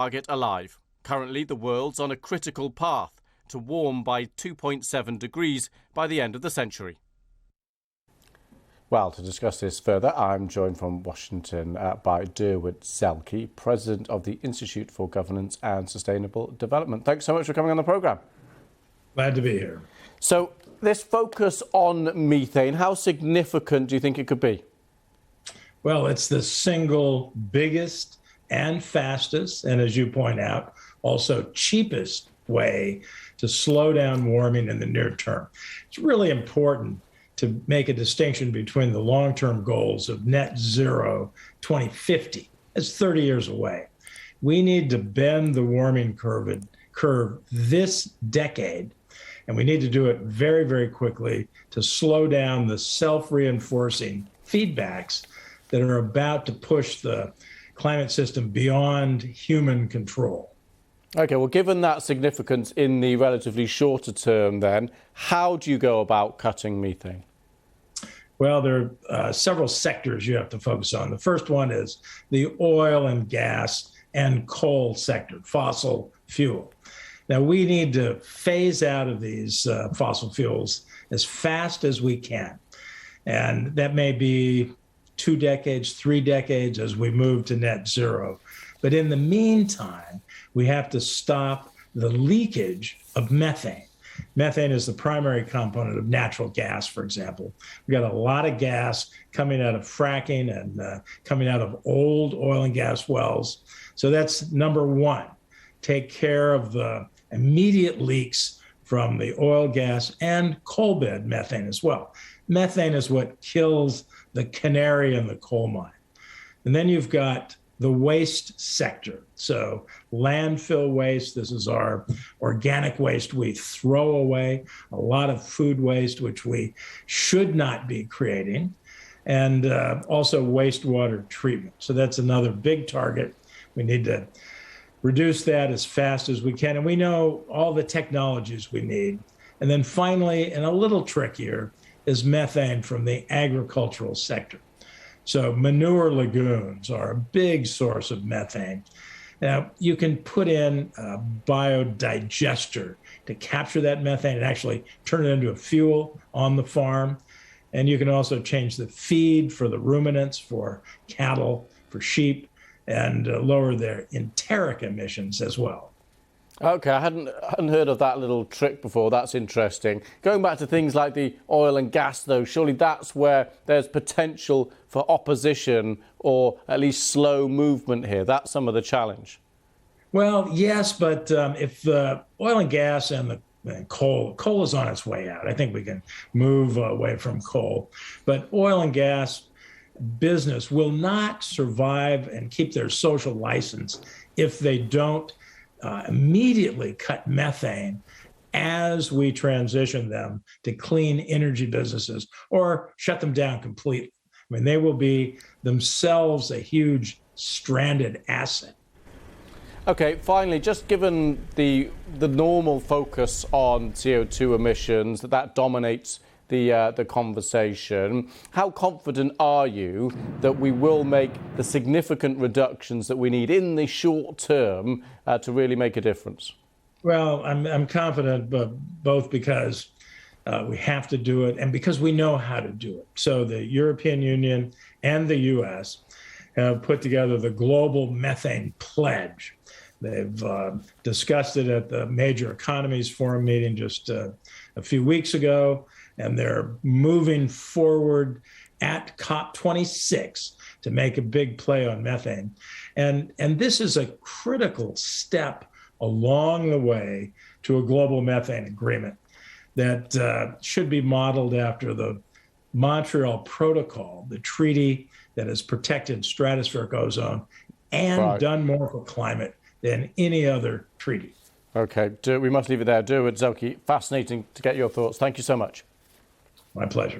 target alive. Currently, the world's on a critical path to warm by 2.7 degrees by the end of the century. Well, to discuss this further, I'm joined from Washington by Durwood Zaelke, President of the Institute for Governance and Sustainable Development. Thanks so much for coming on the programme. Glad to be here. So, this focus on methane, how significant do you think it could be? Well, it's the single biggest and fastest, and as you point out, also cheapest way to slow down warming in the near term. It's really important to make a distinction between the long-term goals of net zero 2050. It's 30 years away. We need to bend the warming curve this decade, and we need to do it very, very quickly to slow down the self-reinforcing feedbacks that are about to push the climate system beyond human control. Okay, well, given that significance in the relatively shorter term then, how do you go about cutting methane? Well, there are several sectors you have to focus on. The first one is the oil and gas and coal sector, fossil fuel. Now, we need to phase out of these fossil fuels as fast as we can. And that may be 2 decades, 3 decades as we move to net zero. But in the meantime, we have to stop the leakage of methane. Methane is the primary component of natural gas, for example. We got a lot of gas coming out of fracking and coming out of old oil and gas wells. So that's number one. Take care of the immediate leaks from the oil, gas, and coal bed methane as well. Methane is what kills the canary in the coal mine. And then you've got the waste sector. So landfill waste, this is our organic waste we throw away, a lot of food waste, which we should not be creating, and also wastewater treatment. So that's another big target. We need to reduce that as fast as we can. And we know all the technologies we need. And then finally, and a little trickier, is methane from the agricultural sector. So manure lagoons are a big source of methane. Now, you can put in a biodigester to capture that methane and actually turn it into a fuel on the farm. And you can also change the feed for the ruminants, for cattle, for sheep, and lower their enteric emissions as well. Okay, I hadn't heard of that little trick before. That's interesting. Going back to things like the oil and gas, though, surely that's where there's potential for opposition or at least slow movement here. That's some of the challenge. Well, yes, but if the oil and gas and the coal is on its way out. I think we can move away from coal. But oil and gas business will not survive and keep their social license if they don't immediately cut methane as we transition them to clean energy businesses or shut them down completely. I mean, they will be themselves a huge stranded asset. Okay, finally, just given the normal focus on CO2 emissions, that dominates the conversation, how confident are you that we will make the significant reductions that we need in the short term to really make a difference? Well, I'm confident, but both because we have to do it and because we know how to do it. So the European Union and the U.S. have put together the Global Methane Pledge. They've discussed it at the Major Economies Forum meeting just a few weeks ago, and they're moving forward at COP26 to make a big play on methane. And this is a critical step along the way to a global methane agreement that should be modeled after the Montreal Protocol, the treaty that has protected stratospheric ozone and done more for climate than any other treaty. Okay, we must leave it there. Durwood Zaelke, fascinating to get your thoughts. Thank you so much. My pleasure.